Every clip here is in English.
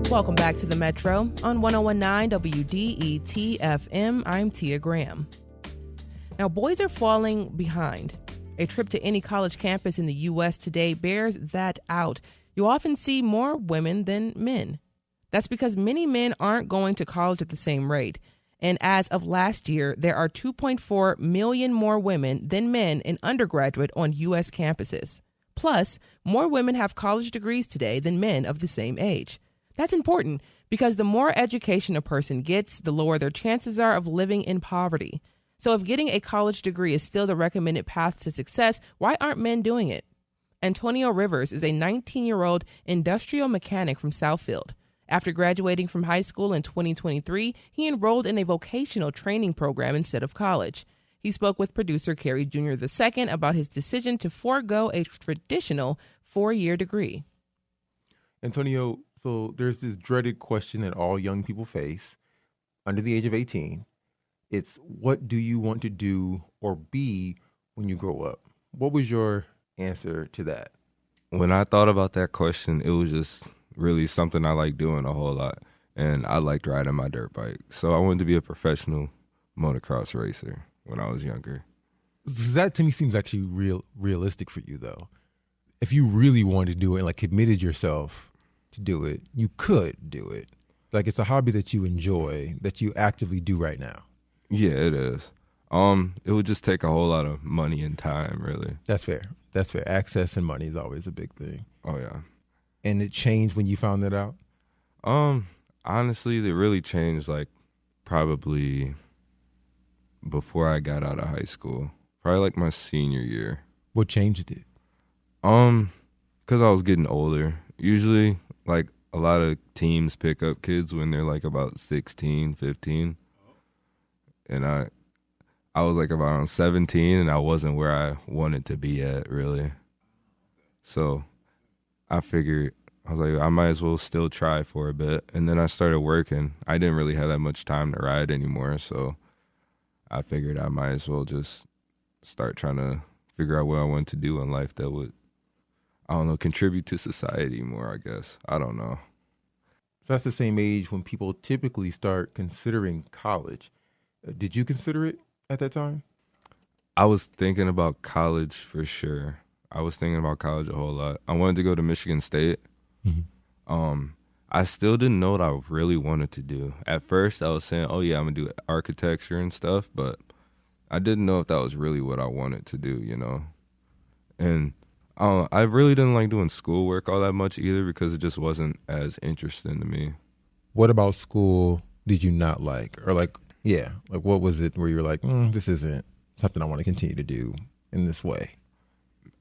Welcome back to the Metro on 1019 WDET FM. I'm Tia Graham. Now, boys are falling behind. A trip to any college campus in the U.S. today bears that out. You often see more women than men. That's because many men aren't going to college at the same rate. And as of last year, there are 2.4 million more women than men in undergraduate on U.S. campuses. Plus, more women have college degrees today than men of the same age. That's important because the more education a person gets, the lower their chances are of living in poverty. So if getting a college degree is still the recommended path to success, why aren't men doing it? Antonio Rivers is a 19-year-old industrial mechanic from Southfield. After graduating from high school in 2023, he enrolled in a vocational training program instead of college. He spoke with producer Carrie Jr. II about his decision to forego a traditional 4-year degree. Antonio, so there's this dreaded question that all young people face under the age of 18. It's, what do you want to do or be when you grow up? What was your answer to that? When I thought about that question, it was just really something I like doing a whole lot. And I liked riding my dirt bike. So I wanted to be a professional motocross racer when I was younger. That to me seems actually realistic for you, though. If you really wanted to do it and like committed yourself to do it, you could do it. Like it's a hobby that you enjoy, that you actively do right now. Yeah, it is. It would just take a whole lot of money and time, really. That's fair. That's fair. Access and money is always a big thing. Oh, yeah. And it changed when you found that out? Honestly, it really changed, like, probably before I got out of high school. Probably, like, my senior year. What changed it? Because I was getting older. Usually, like, a lot of teams pick up kids when they're, like, about 16, 15. And I was, like, about 17, and I wasn't where I wanted to be at, really. So I figured, I was like, I might as well still try for a bit. And then I started working. I didn't really have that much time to ride anymore, so I figured I might as well just start trying to figure out what I wanted to do in life that would, I don't know, contribute to society more, I guess. I don't know. So that's the same age when people typically start considering college. Did you consider it at that time? I was thinking about college for sure. I was thinking about college a whole lot. I wanted to go to Michigan State. Mm-hmm. I still didn't know what I really wanted to do. At first, I was saying, oh, yeah, I'm going to do architecture and stuff, but I didn't know if that was really what I wanted to do, you know? And I really didn't like doing schoolwork all that much either because it just wasn't as interesting to me. What about school did you not like? Or like, yeah, like what was it where you were like, this isn't something I want to continue to do in this way?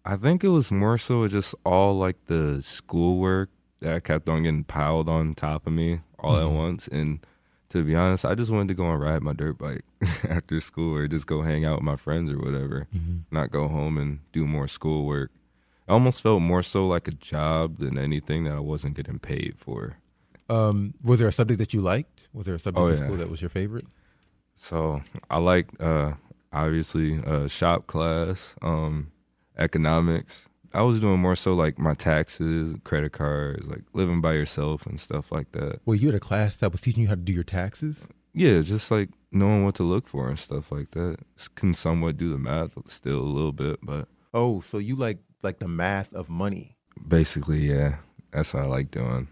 I think it was more so just all like the schoolwork that kept on getting piled on top of me all at once. And to be honest, I just wanted to go and ride my dirt bike after school or just go hang out with my friends or whatever, not go home and do more schoolwork. It almost felt more so like a job than anything that I wasn't getting paid for. Was there a subject that you liked? Was there a subject in school that was your favorite? So I liked, obviously, shop class, economics. I was doing more so like my taxes, credit cards, like living by yourself and stuff like that. Well, you had a class that was teaching you how to do your taxes? Yeah, just like knowing what to look for and stuff like that. Can somewhat do the math still a little bit, but. Oh, so you like the math of money? Basically, yeah. That's what I like doing.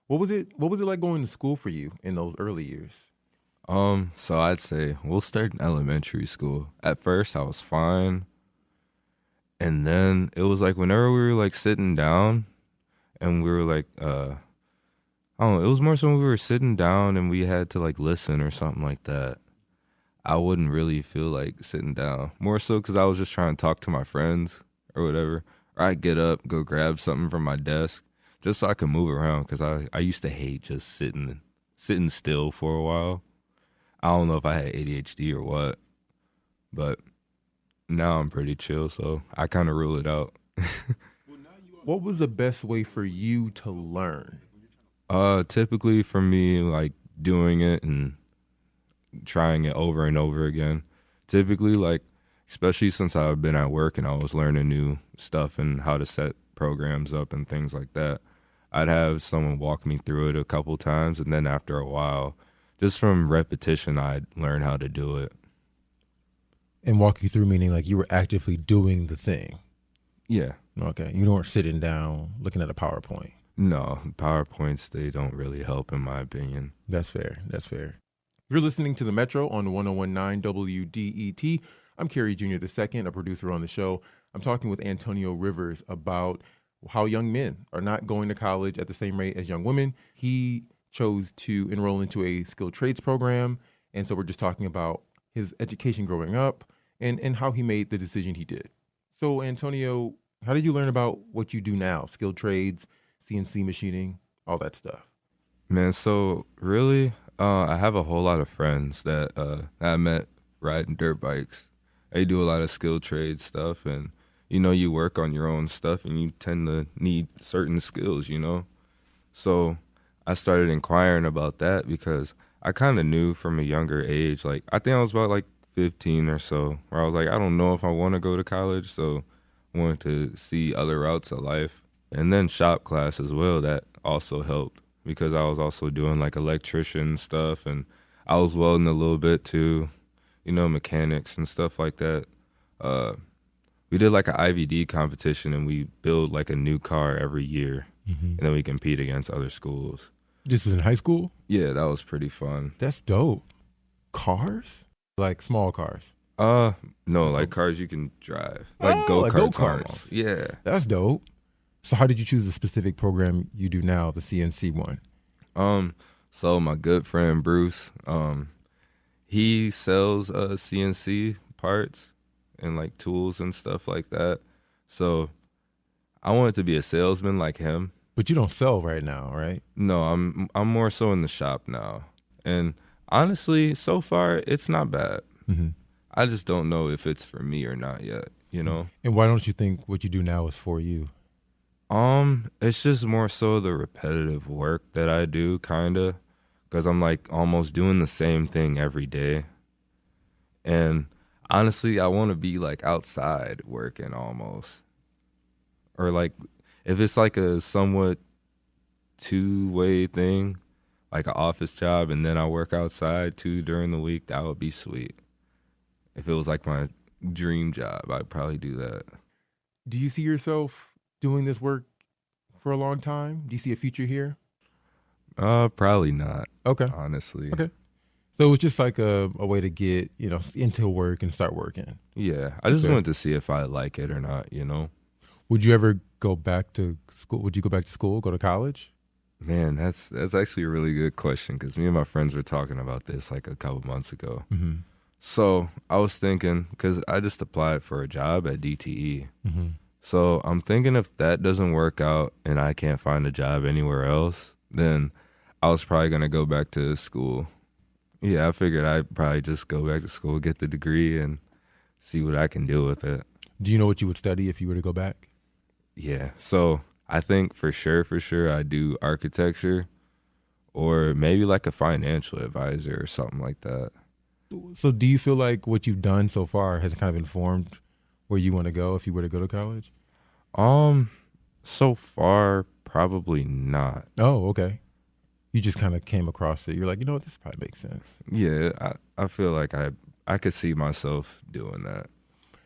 What was it like going to school for you in those early years? So I'd say we'll start in elementary school. At first, I was fine. And then it was like whenever we were like sitting down and we were like, I don't know, it was more so when we were sitting down and we had to like listen or something like that. I wouldn't really feel like sitting down. More so because I was just trying to talk to my friends or whatever. Or I'd get up, go grab something from my desk just so I could move around because I used to hate just sitting still for a while. I don't know if I had ADHD or what, but now I'm pretty chill, so I kind of rule it out. What was the best way for you to learn? Typically for me, like doing it and trying it over and over again. Typically, like, especially since I've been at work and I was learning new stuff and how to set programs up and things like that, I'd have someone walk me through it a couple times, and then after a while, just from repetition, I'd learn how to do it. And walk you through meaning like you were actively doing the thing. Yeah. Okay. You weren't sitting down looking at a PowerPoint. No, PowerPoints, they don't really help in my opinion. That's fair. That's fair. You're listening to The Metro on 1019 WDET. I'm Kerry Jr. II, a producer on the show. I'm talking with Antonio Rivers about how young men are not going to college at the same rate as young women. He chose to enroll into a skilled trades program, and so we're just talking about his education growing up and how he made the decision he did. So, Antonio, how did you learn about what you do now? Skilled trades, CNC machining, all that stuff. Man, so really, I have a whole lot of friends that I met riding dirt bikes. They do a lot of skilled trade stuff, and you work on your own stuff, and you tend to need certain skills, So I started inquiring about that because I kind of knew from a younger age, like I think I was about like 15 or so, where I was like, I don't know if I want to go to college, so I wanted to see other routes of life. And then shop class as well, that also helped because I was also doing like electrician stuff, and I was welding a little bit too, mechanics and stuff like that. We did like an IVD competition, and we build like a new car every year, and then we compete against other schools. This was in high school? Yeah, that was pretty fun. That's dope. Cars? Like small cars? No, like cars you can drive. Like go-karts. Like go-karts. Almost. Yeah. That's dope. So how did you choose the specific program you do now, the CNC one? So my good friend Bruce, he sells CNC parts and like tools and stuff like that. So I wanted to be a salesman like him. But you don't sell right now, right? No, I'm more so in the shop now. And honestly, so far it's not bad. Mm-hmm. I just don't know if it's for me or not yet, And why don't you think what you do now is for you? It's just more so the repetitive work that I do, kinda, because I'm like almost doing the same thing every day. And honestly, I want to be like outside working almost, or like if it's like a somewhat two-way thing, like an office job, and then I work outside too during the week, that would be sweet. If it was like my dream job, I'd probably do that. Do you see yourself doing this work for a long time? Do you see a future here? Probably not. Okay. Honestly. Okay. So it was just like a way to get, into work and start working. Yeah. I just wanted to see if I like it or not, Would you ever go back to school? Would you go back to school, go to college? Man, that's actually a really good question because me and my friends were talking about this like a couple months ago. Mm-hmm. So I was thinking, because I just applied for a job at DTE. Mm-hmm. So I'm thinking if that doesn't work out and I can't find a job anywhere else, then I was probably going to go back to school. Yeah, I figured I'd probably just go back to school, get the degree, and see what I can do with it. Do you know what you would study if you were to go back? Yeah, so I think for sure, I'd do architecture or maybe like a financial advisor or something like that. So do you feel like what you've done so far has kind of informed where you want to go if you were to go to college? So far, probably not. Oh, okay. You just kind of came across it. You're like, what, this probably makes sense. Yeah, I feel like I could see myself doing that.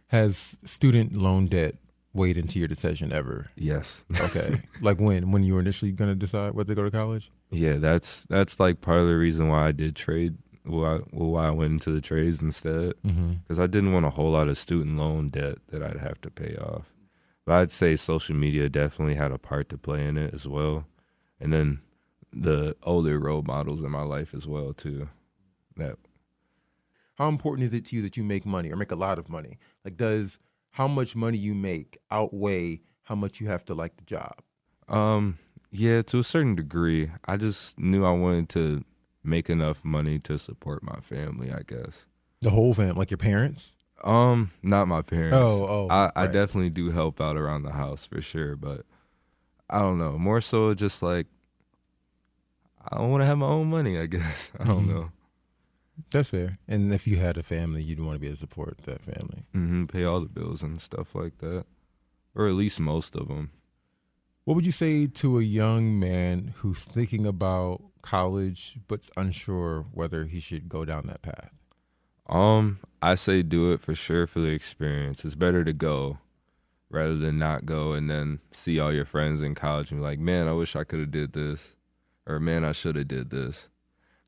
Has student loan debt weighed into your decision ever? Yes. Okay. Like when you were initially going to decide whether to go to college? Yeah, that's like part of the reason why I did trade. Why I went into the trades instead, because I didn't want a whole lot of student loan debt that I'd have to pay off. But I'd say social media definitely had a part to play in it as well, and then the older role models in my life as well too. That. How important is it to you that you make money or make a lot of money? Like, does how much money you make outweigh how much you have to like the job? Yeah, to a certain degree. I just knew I wanted to make enough money to support my family, I guess. The whole family, like your parents? Not my parents. I right. definitely do help out around the house for sure, but I don't know. More so just like I want to have my own money, I guess. I don't know. That's fair. And if you had a family, you'd want to be able to support that family. Pay all the bills and stuff like that, or at least most of them. What would you say to a young man who's thinking about college but's unsure whether he should go down that path? I say do it for sure for the experience. It's better to go rather than not go and then see all your friends in college and be like, man, I wish I could have did this, or man, I should have did this.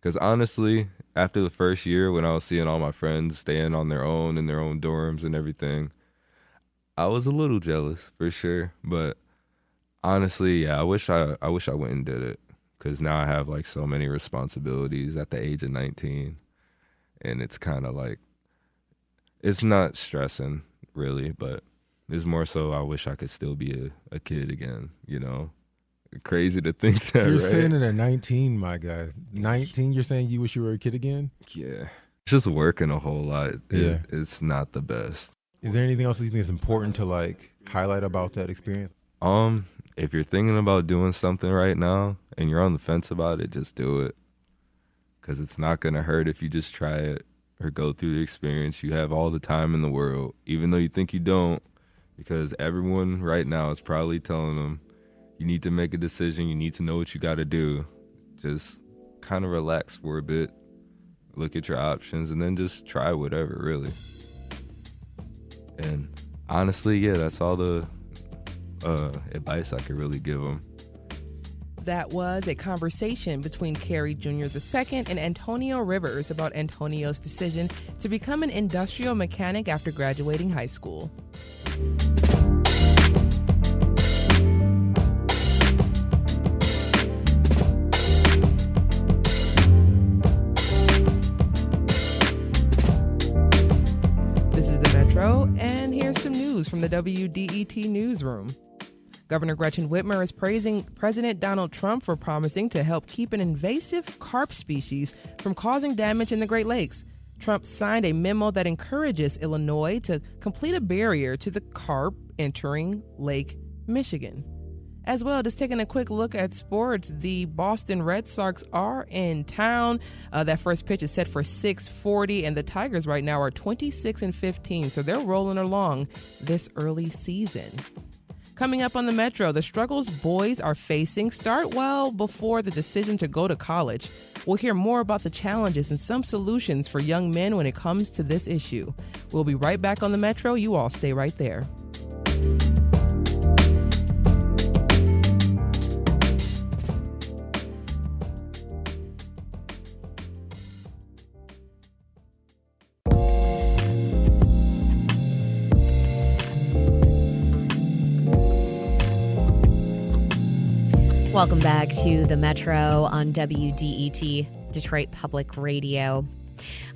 Because honestly, after the first year when I was seeing all my friends staying on their own in their own dorms and everything, I was a little jealous for sure. But honestly, yeah, I wish I went and did it, because now I have like so many responsibilities at the age of 19. And it's kind of like, it's not stressing really, but it's more so I wish I could still be a kid again, you know? Crazy to think that, You're right? saying it at 19, my guy. 19, you're saying you wish you were a kid again? Yeah. Just working a whole lot. It's not the best. Is there anything else that you think is important to like highlight about that experience? If you're thinking about doing something right now and you're on the fence about it, just do it. Because it's not going to hurt if you just try it or go through the experience. You have all the time in the world, even though you think you don't, because everyone right now is probably telling them, you need to make a decision, you need to know what you got to do. Just kind of relax for a bit, look at your options, and then just try whatever, really. And honestly, yeah, that's all the advice I could really give them. That was a conversation between Kerry Jr. II and Antonio Rivers about Antonio's decision to become an industrial mechanic after graduating high school. This is the Metro, and here's some news from the WDET newsroom. Governor Gretchen Whitmer is praising President Donald Trump for promising to help keep an invasive carp species from causing damage in the Great Lakes. Trump signed a memo that encourages Illinois to complete a barrier to the carp entering Lake Michigan. As well, just taking a quick look at sports, the Boston Red Sox are in town. That first pitch is set for 6:40, and the Tigers right now are 26-15, so they're rolling along this early season. Coming up on the Metro, the struggles boys are facing start well before the decision to go to college. We'll hear more about the challenges and some solutions for young men when it comes to this issue. We'll be right back on the Metro. You all stay right there. Welcome back to the Metro on WDET, Detroit Public Radio.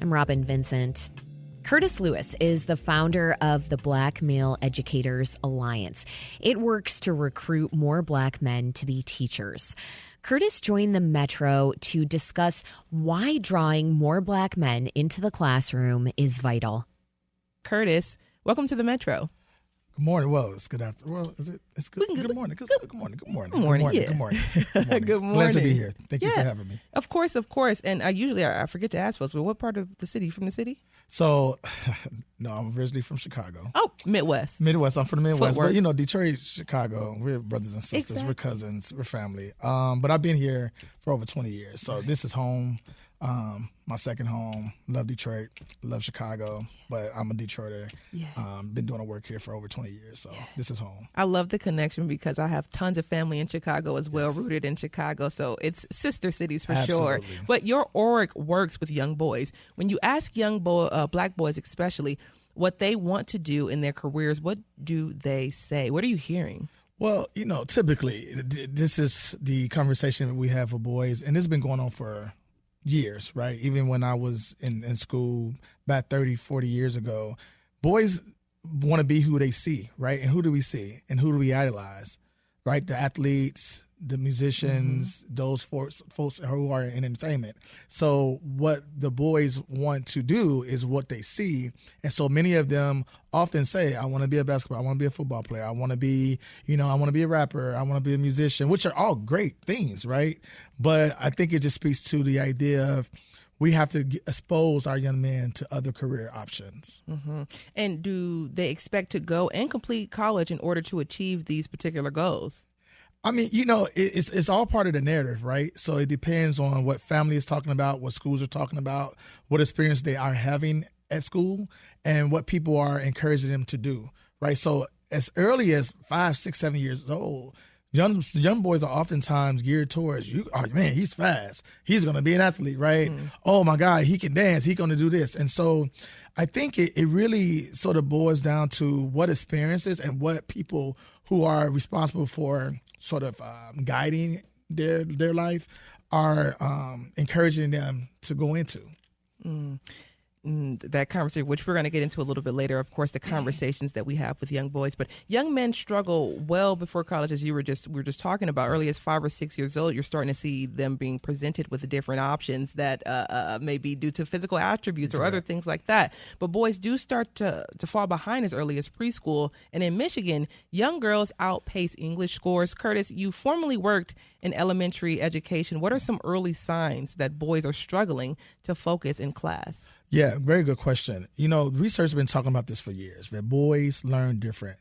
I'm Robin Vincent. Curtis Lewis is the founder of the Black Male Educators Alliance. It works to recruit more black men to be teachers. Curtis joined the Metro to discuss why drawing more black men into the classroom is vital. Curtis, welcome to the Metro. Good morning. Well, it's good after. Well, is it? It's good. Good morning. Good morning. Good morning. Good morning. Good morning. Good morning. Good morning. Glad to be here. Thank you for having me. Of course. And usually I forget to ask folks, but what part of the city? You from the city? So, no, I'm originally from Chicago. Oh, Midwest. Midwest. I'm from the Midwest. Footwork. But, you know, Detroit, Chicago, we're brothers and sisters. Exactly. We're cousins. We're family. But I've been here for over 20 years. So this is home. My second home. Love Detroit. Love Chicago. But I'm a Detroiter. Yeah. Been doing work here for over 20 years. So this is home. I love the connection because I have tons of family in Chicago as well, rooted in Chicago. So it's sister cities for Absolutely. sure. But your org works with young boys. When you ask young black boys especially what they want to do in their careers, what do they say? What are you hearing? Well, you know, typically this is the conversation that we have with boys, and this has been going on for years, right? Even when I was in school back 30, 40 years ago, boys want to be who they see, right? And who do we see? And who do we idolize, right? The athletes, the musicians, those folks who are in entertainment. So what the boys want to do is what they see. And so many of them often say, I want to be a basketball, I want to be a football player, I want to be, I want to be a rapper, I want to be a musician, which are all great things, right? But I think it just speaks to the idea of we have to expose our young men to other career options. Mm-hmm. And do they expect to go and complete college in order to achieve these particular goals? I mean, it's all part of the narrative, right? So it depends on what family is talking about, what schools are talking about, what experience they are having at school, and what people are encouraging them to do, right? So as early as 5, 6, 7 years old, young boys are oftentimes geared towards you. Oh man, he's fast. He's going to be an athlete, right? Oh my God, he can dance. He's going to do this. And so I think it really sort of boils down to what experiences and what people who are responsible for sort of guiding their life are encouraging them to go into. That conversation, which we're going to get into a little bit later, of course, the conversations that we have with young boys. But young men struggle well before college, as we were just talking about. Early as 5 or 6 years old, you're starting to see them being presented with the different options that may be due to physical attributes or other things like that. But boys do start to fall behind as early as preschool. And in Michigan, young girls outpace English scores. Curtis, you formerly worked in elementary education. What are some early signs that boys are struggling to focus in class? Yeah, very good question. Research has been talking about this for years, that boys learn different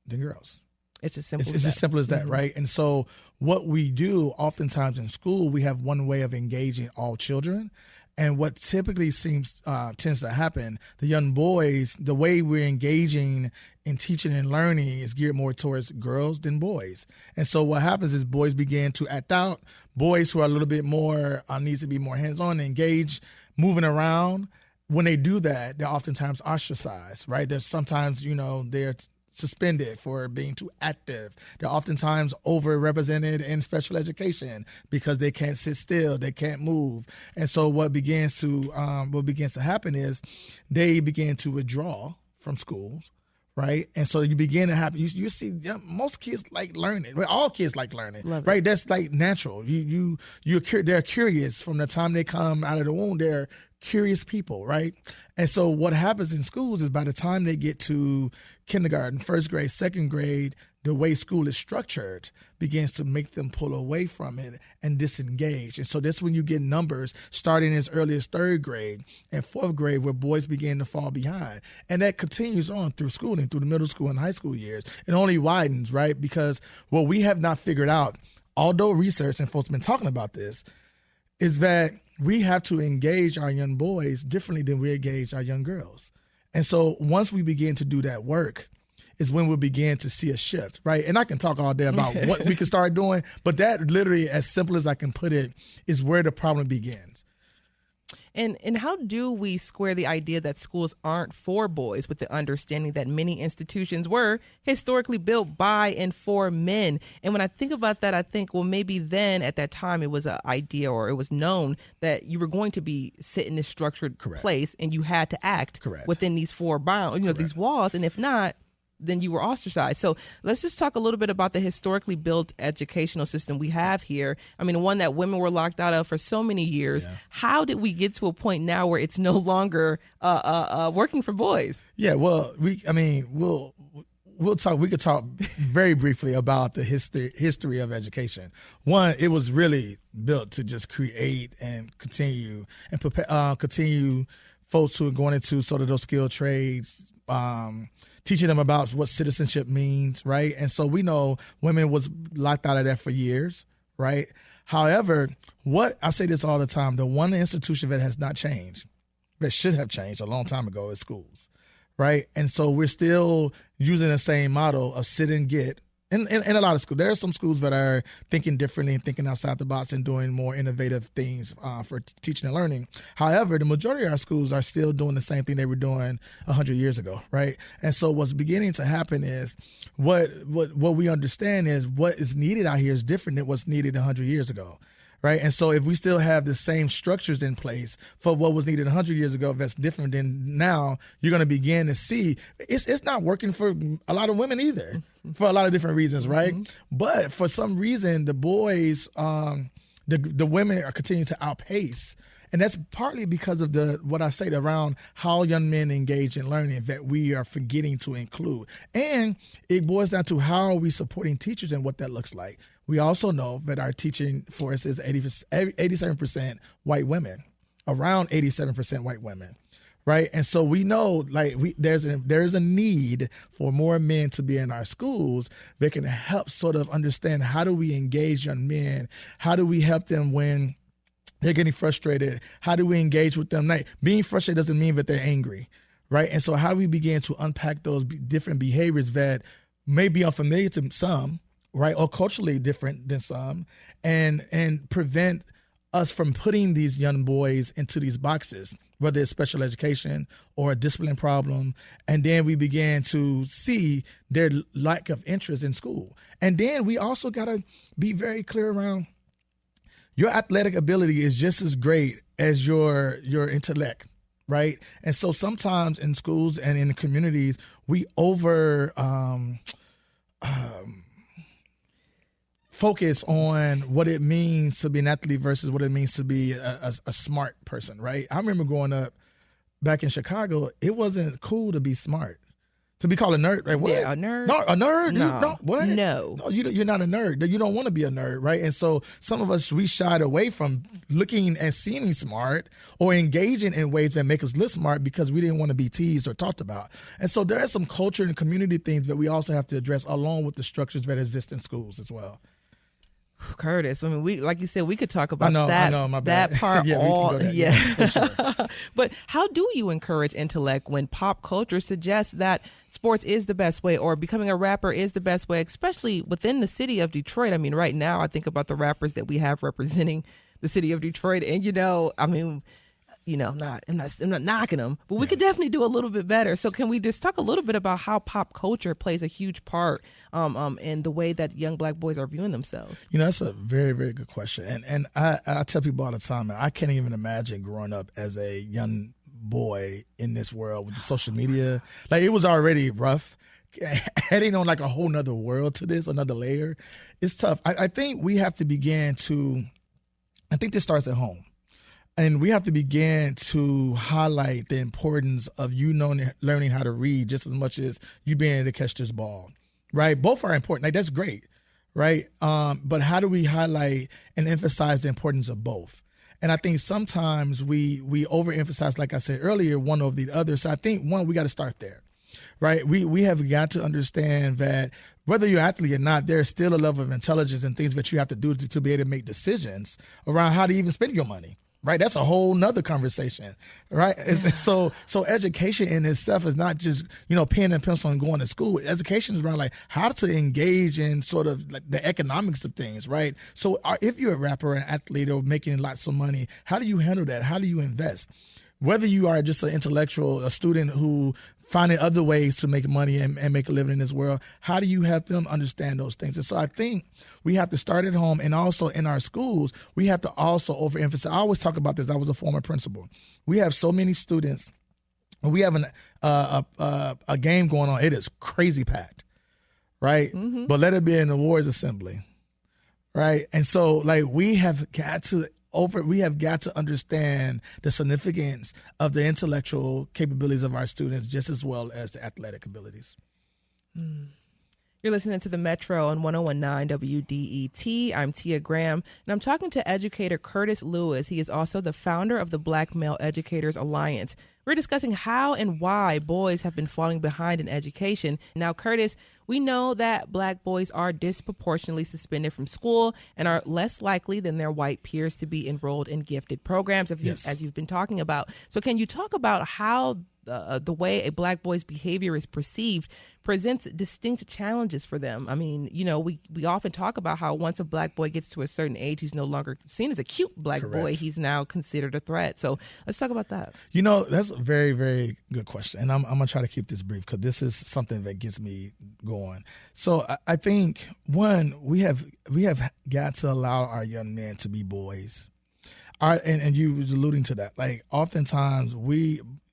than girls. It's as simple as that. It's as simple as that, right? And so what we do oftentimes in school, we have one way of engaging all children. And what typically tends to happen, the young boys, the way we're engaging in teaching and learning is geared more towards girls than boys. And so what happens is boys begin to act out. Boys who are a little bit more, needs to be more hands-on, engaged, moving around. When they do that, they're oftentimes ostracized, right? There's sometimes, they're suspended for being too active. They're oftentimes overrepresented in special education because they can't sit still, they can't move. And so what begins to happen is they begin to withdraw from schools, right? And so you begin to have, you see most kids like learning. Well, all kids like learning, right? That's like natural. They're curious from the time they come out of the womb. They're curious people, right? And so what happens in schools is by the time they get to kindergarten, first grade, second grade, the way school is structured begins to make them pull away from it and disengage. And so that's when you get numbers starting as early as third grade and fourth grade where boys begin to fall behind. And that continues on through schooling, through the middle school and high school years. It only widens, right? Because what we have not figured out, although research and folks have been talking about this, is that we have to engage our young boys differently than we engage our young girls. And so once we begin to do that work is when we'll begin to see a shift, right? And I can talk all day about what we can start doing, but that literally, as simple as I can put it, is where the problem begins. And how do we square the idea that schools aren't for boys with the understanding that many institutions were historically built by and for men? And when I think about that, I think, well, maybe then at that time it was an idea or it was known that you were going to be sit in this structured place and you had to act within these four bounds, these walls. And if not, then you were ostracized. So let's just talk a little bit about the historically built educational system we have here. I mean, one that women were locked out of for so many years. Yeah. How did we get to a point now where it's no longer working for boys? Yeah, well, we could talk very briefly about the history of education. One, it was really built to just create and continue folks who are going into sort of those skilled trades, teaching them about what citizenship means, right? And so we know women was locked out of that for years, right? However, I say this all the time, the one institution that has not changed, that should have changed a long time ago, is schools, right? And so we're still using the same model of sit and get. In a lot of schools, there are some schools that are thinking differently and thinking outside the box and doing more innovative things for teaching and learning. However, the majority of our schools are still doing the same thing they were doing 100 years ago, right? And so what's beginning to happen is what we understand is what is needed out here is different than what's needed 100 years ago. Right. And so if we still have the same structures in place for what was needed 100 years ago, that's different than now, you're going to begin to see it's not working for a lot of women either for a lot of different reasons. Right. Mm-hmm. But for some reason, the boys, the women are continuing to outpace. And that's partly because of what I said around how young men engage in learning that we are forgetting to include. And it boils down to how are we supporting teachers and what that looks like. We also know that our teaching force is 87% white women, around 87% white women, right? And so we know like there's a need for more men to be in our schools that can help sort of understand how do we engage young men, how do we help them when they're getting frustrated, how do we engage with them? Like being frustrated doesn't mean that they're angry, right? And so how do we begin to unpack those different behaviors that may be unfamiliar to some, right, or culturally different than some, and prevent us from putting these young boys into these boxes, whether it's special education or a discipline problem. And then we began to see their lack of interest in school. And then we also got to be very clear around your athletic ability is just as great as your intellect, right? And so sometimes in schools and in the communities, we focus on what it means to be an athlete versus what it means to be a smart person, right? I remember growing up back in Chicago, it wasn't cool to be smart. To be called a nerd, right? What? Yeah, a nerd. No, a nerd? No. No, what? No. You're not a nerd. You don't want to be a nerd, right? And so some of us, we shied away from looking and seeming smart or engaging in ways that make us look smart because we didn't want to be teased or talked about. And so there are some culture and community things that we also have to address along with the structures that exist in schools as well. Curtis, I mean, we like you said, we could talk about I know, my bad. that part Yeah, we can all. go there. Yeah, for sure. But how do you encourage intellect when pop culture suggests that sports is the best way or becoming a rapper is the best way, especially within the city of Detroit? I mean, right now, I think about the rappers that we have representing the city of Detroit, and I mean, I'm not knocking them, but we could definitely do a little bit better. So can we just talk a little bit about how pop culture plays a huge part in the way that young Black boys are viewing themselves? That's a very, very good question. And I tell people all the time, I can't even imagine growing up as a young boy in this world with the social media. Like it was already rough. Heading on like a whole nother world to this, another layer, it's tough. I think we have to begin to, I think this starts at home. And we have to begin to highlight the importance of learning how to read just as much as you being able to catch this ball, right? Both are important. Like that's great, right? But how do we highlight and emphasize the importance of both? And I think sometimes we overemphasize, like I said earlier, one over the other. So I think we got to start there, right? We have got to understand that whether you're an athlete or not, there's still a level of intelligence and things that you have to do to be able to make decisions around how to even spend your money. Right, that's a whole nother conversation, right? So education in itself is not just pen and pencil and going to school. Education is around like how to engage in sort of like the economics of things, right? So if you're a rapper, or an athlete, or making lots of money, how do you handle that? How do you invest? Whether you are just an intellectual, a student who finding other ways to make money and make a living in this world, how do you help them understand those things? And so I think we have to start at home, and also in our schools, we have to also overemphasize. I always talk about this. I was a former principal. We have so many students. We have a game going on. It is crazy packed, right? Mm-hmm. But let it be an awards assembly, right? And so like we have got to understand the significance of the intellectual capabilities of our students just as well as the athletic abilities. You're listening to the Metro on 101.9 WDET. I'm Tia Graham, and I'm talking to educator Curtis Lewis. He is also the founder of the Black Male Educators Alliance. We're discussing how and why boys have been falling behind in education. Now, Curtis, we know that Black boys are disproportionately suspended from school and are less likely than their white peers to be enrolled in gifted programs, as you've been talking about. So can you talk about how the way a Black boy's behavior is perceived presents distinct challenges for them? I mean, we often talk about how once a Black boy gets to a certain age, he's no longer seen as a cute Black Correct. boy. He's now considered a threat. So let's talk about that. That's a very, very good question. And I'm going to try to keep this brief because this is something that gets me going. So I think, one, we have got to allow our young men to be boys. And you was alluding to that. Like oftentimes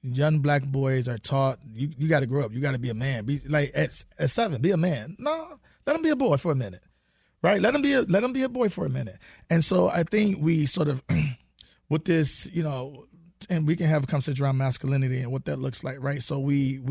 young Black boys are taught you got to grow up. You got to be a man. Be like at 7, be a man. No, let him be a boy for a minute, right? Let him be a boy for a minute. And so I think we sort of with this, and we can have a conversation around masculinity and what that looks like, right? So we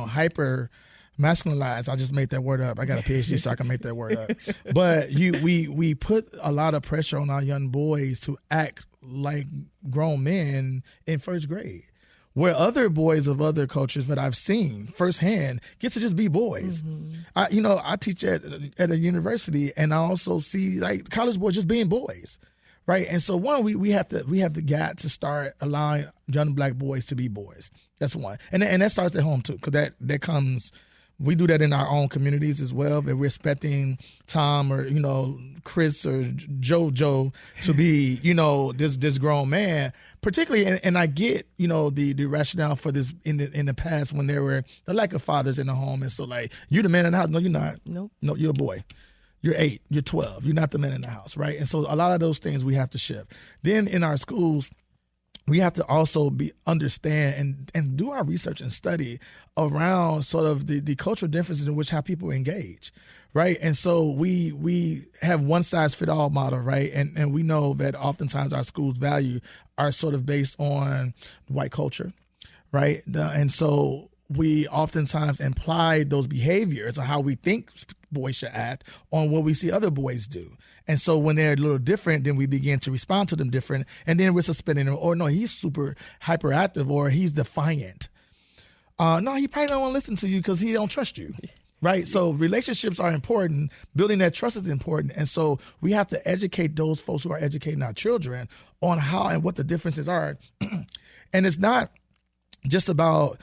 hyper masculinize. I just made that word up. I got a PhD, so I can make that word up. But we put a lot of pressure on our young boys to act like grown men in first grade. where other boys of other cultures that I've seen firsthand get to just be boys. I teach at a university, and I also see like college boys just being boys, right? And so we have to start allowing young black boys to be boys. That's one, and that starts at home too, because that comes. We do that in our own communities as well, but we're expecting Tom or, Chris or JoJo to be, this grown man, particularly, and I get, the rationale for this in the past when there were the lack of fathers in the home. And so like, you're the man in the house. No, you're not. Nope. No, you're a boy. You're 8, you're 12. You're not the man in the house, right? And so a lot of those things we have to shift. Then in our schools, we have to also understand and do our research and study around sort of the cultural differences in which how people engage, right? And so we have one size fit all model, right? And we know that oftentimes our schools' value are sort of based on white culture, right? And so we oftentimes imply those behaviors or how we think boys should act on what we see other boys do. And so when they're a little different, then we begin to respond to them different. And then we're suspending them. Or no, he's super hyperactive or he's defiant. No, he probably don't want to listen to you because he don't trust you. Right? So relationships are important. Building that trust is important. And so we have to educate those folks who are educating our children on how and what the differences are. And it's not just about,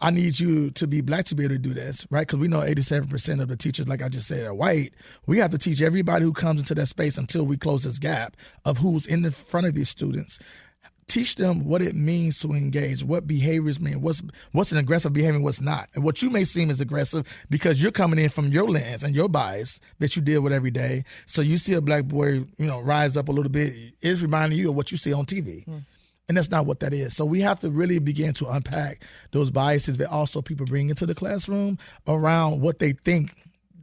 I need you to be black to be able to do this, right? Because we know 87% of the teachers, like I just said, are white. We have to teach everybody who comes into that space until we close this gap of who's in the front of these students. Teach them what it means to engage, what behaviors mean, what's an aggressive behavior and what's not. And what you may seem as aggressive because you're coming in from your lens and your bias that you deal with every day. So you see a black boy, rise up a little bit, it's reminding you of what you see on TV. And that's not what that is. So we have to really begin to unpack those biases that also people bring into the classroom around what they think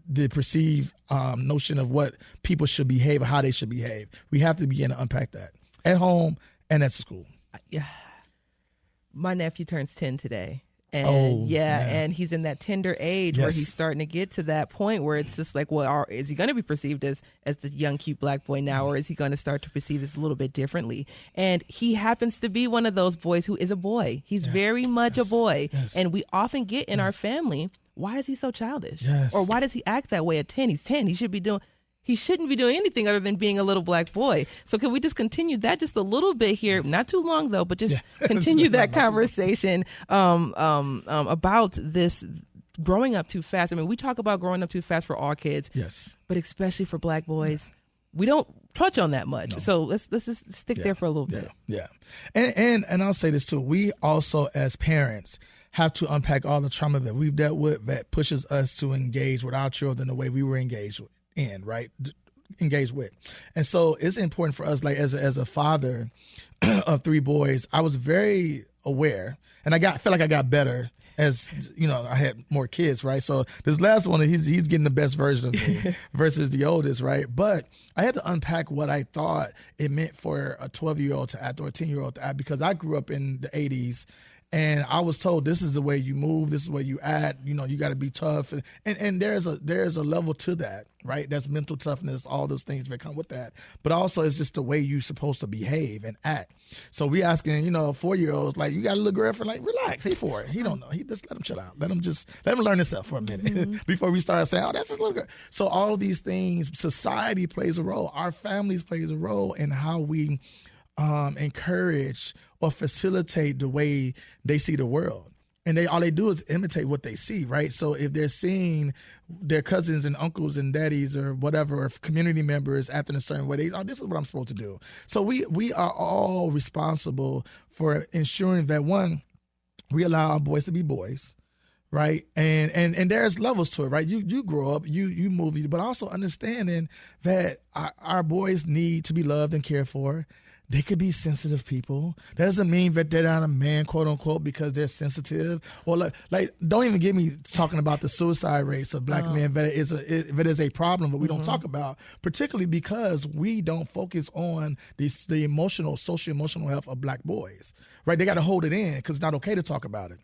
the perceived notion of what people should behave or how they should behave. We have to begin to unpack that at home and at school. Yeah. My nephew turns 10 today. And and he's in that tender age where he's starting to get to that point where it's just like, well, is he going to be perceived as the young, cute black boy now, or is he going to start to perceive this a little bit differently? And he happens to be one of those boys who is a boy. He's very much a boy. Yes. And we often get in our family, why is he so childish? Yes. Or why does he act that way at 10? He's 10. He shouldn't be doing anything other than being a little black boy. So can we just continue that just a little bit here? Not too long, though, but just continue that conversation about this growing up too fast. I mean, we talk about growing up too fast for all kids, but especially for black boys. We don't touch on that much. No. So let's just stick there for a little bit. Yeah. And I'll say this, too. We also, as parents, have to unpack all the trauma that we've dealt with that pushes us to engage with our children the way we were engaged with. Engaged with. And so it's important for us, like as a father of 3 boys, I was very aware, and I feel like I got better as I had more kids, right? So this last one, he's getting the best version of me versus the oldest, right? But I had to unpack what I thought it meant for a 12-year-old to act or a 10-year-old to act, because I grew up in the 80s. And I was told this is the way you move, this is the way you act, you got to be tough. And there's a level to that, right? That's mental toughness, all those things that come with that. But also it's just the way you're supposed to behave and act. So we asking, 4-year-olds, like, you got a little girlfriend, like, relax, he 4. He don't know. He just let him chill out. Let him learn himself for a minute before we start saying, oh, that's his little girl. So all these things, society plays a role. Our families plays a role in how we encourage or facilitate the way they see the world. And all they do is imitate what they see, right? So if they're seeing their cousins and uncles and daddies or whatever, or community members acting a certain way, this is what I'm supposed to do. So we are all responsible for ensuring that, one, we allow our boys to be boys, right? And there's levels to it, right? You grow up, you move, but also understanding that our boys need to be loved and cared for. They could be sensitive people. That doesn't mean that they're not a man, quote unquote, because they're sensitive. Or like don't even get me talking about the suicide rates of black men. That is a problem, but we don't talk about, particularly because we don't focus on the emotional, social emotional health of black boys. Right? They got to hold it in because it's not okay to talk about it.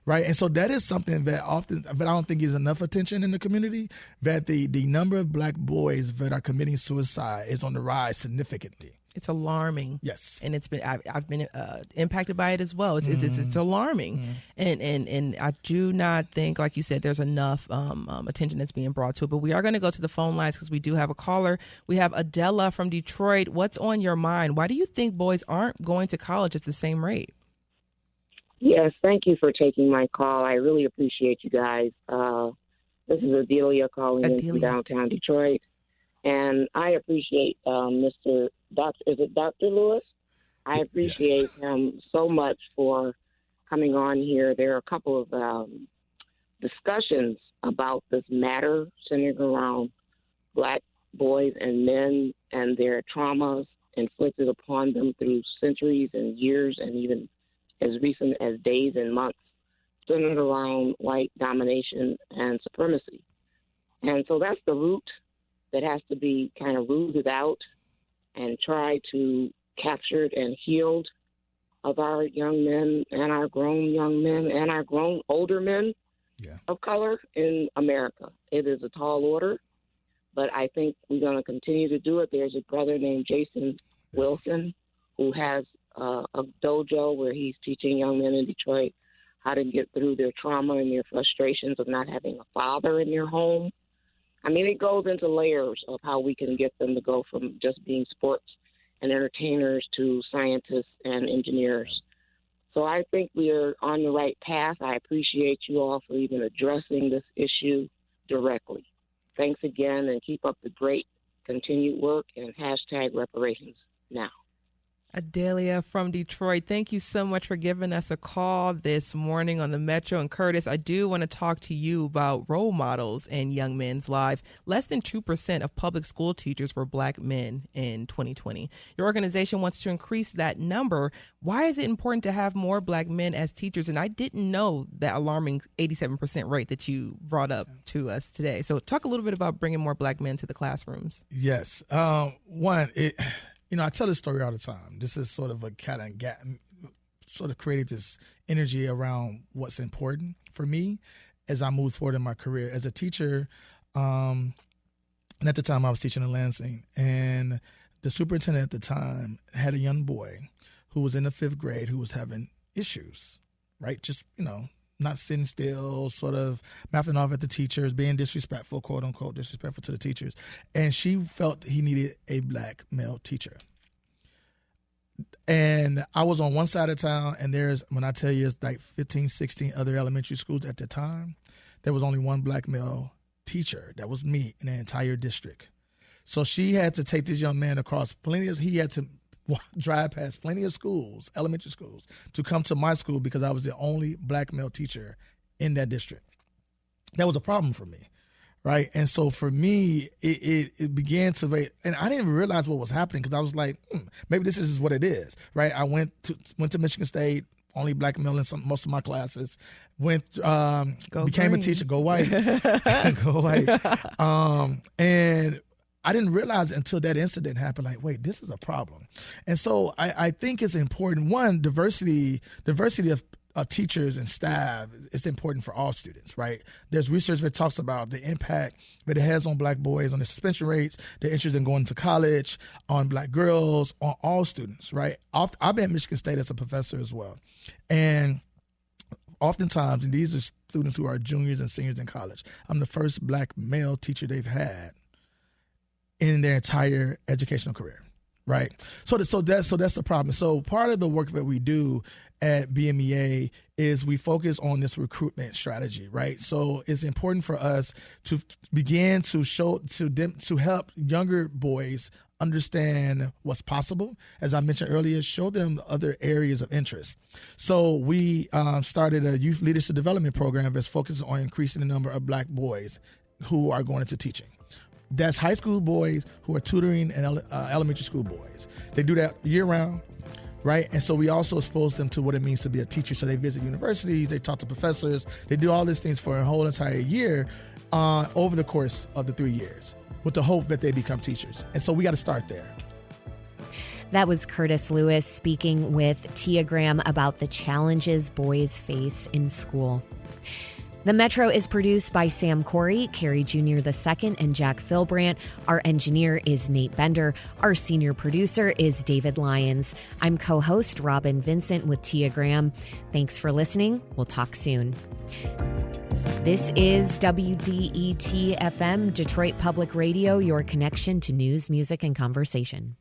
Right. And so that is something that I don't think is enough attention in the community, that the number of black boys that are committing suicide is on the rise significantly. It's alarming. Yes. And I've been impacted by it as well. It's alarming. And I do not think, like you said, there's enough attention that's being brought to it. But we are going to go to the phone lines because we do have a caller. We have Adela from Detroit. What's on your mind? Why do you think boys aren't going to college at the same rate? Yes, thank you for taking my call. I really appreciate you guys. This is Adelia calling in from downtown Detroit. And I appreciate Dr. Lewis? I appreciate him so much for coming on here. There are a couple of discussions about this matter centered around Black boys and men and their traumas inflicted upon them through centuries and years and even as recent as days and months, centered around white domination and supremacy. And so that's the root that has to be kind of rooted out and try to captured and healed of our young men and our grown young men and our grown older men of color in America. It is a tall order, but I think we're going to continue to do it. There's a brother named Jason Wilson who has a dojo where he's teaching young men in Detroit how to get through their trauma and their frustrations of not having a father in their home. I mean, it goes into layers of how we can get them to go from just being sports and entertainers to scientists and engineers. So I think we are on the right path. I appreciate you all for even addressing this issue directly. Thanks again, and keep up the great continued work, and hashtag reparations now. Adelia from Detroit, thank you so much for giving us a call this morning on the Metro. And Curtis, I do want to talk to you about role models in young men's lives. Less than 2% of public school teachers were Black men in 2020. Your organization wants to increase that number. Why is it important to have more Black men as teachers? And I didn't know that alarming 87% rate that you brought up to us today. So talk a little bit about bringing more Black men to the classrooms. Yes. I tell this story all the time. This is sort of a cat and gat, sort of created this energy around what's important for me as I move forward in my career as a teacher. And at the time I was teaching in Lansing, and the superintendent at the time had a young boy who was in the 5th grade who was having issues, right? Just, not sitting still, sort of mouthing off at the teachers, being disrespectful, quote unquote, disrespectful to the teachers. And she felt he needed a Black male teacher. And I was on one side of town, and when I tell you it's like 15, 16 other elementary schools at the time, there was only one Black male teacher. That was me in the entire district. So she had to take this young man across he had to drive past plenty of schools, elementary schools, to come to my school because I was the only Black male teacher in that district. That was a problem for me, right? And so for me, it began to, and I didn't even realize what was happening because I was like, maybe this is what it is, right? I went to Michigan State, only Black male in most of my classes. Became green. a teacher, go white, go white, and I didn't realize until that incident happened, like, wait, this is a problem. And so I think it's important. One, diversity of teachers and staff is important for all students, right? There's research that talks about the impact that it has on Black boys, on the suspension rates, their interest in going to college, on Black girls, on all students, right? I've been at Michigan State as a professor as well. And oftentimes, and these are students who are juniors and seniors in college, I'm the first Black male teacher they've had in their entire educational career, right? So that's the problem. So part of the work that we do at BMEA is we focus on this recruitment strategy, right? So it's important for us to begin to help younger boys understand what's possible. As I mentioned earlier, show them other areas of interest. So we started a youth leadership development program that's focused on increasing the number of Black boys who are going into teaching. That's high school boys who are tutoring and elementary school boys. They do that year round, right? And so we also expose them to what it means to be a teacher. So they visit universities, they talk to professors, they do all these things for a whole entire year over the course of the 3 years with the hope that they become teachers. And so we got to start there. That was Curtis Lewis speaking with Tia Graham about the challenges boys face in school. The Metro is produced by Sam Corey, Carrie Jr. II, and Jack Philbrandt. Our engineer is Nate Bender. Our senior producer is David Lyons. I'm co-host Robin Vincent with Tia Graham. Thanks for listening. We'll talk soon. This is WDET FM, Detroit Public Radio, your connection to news, music, and conversation.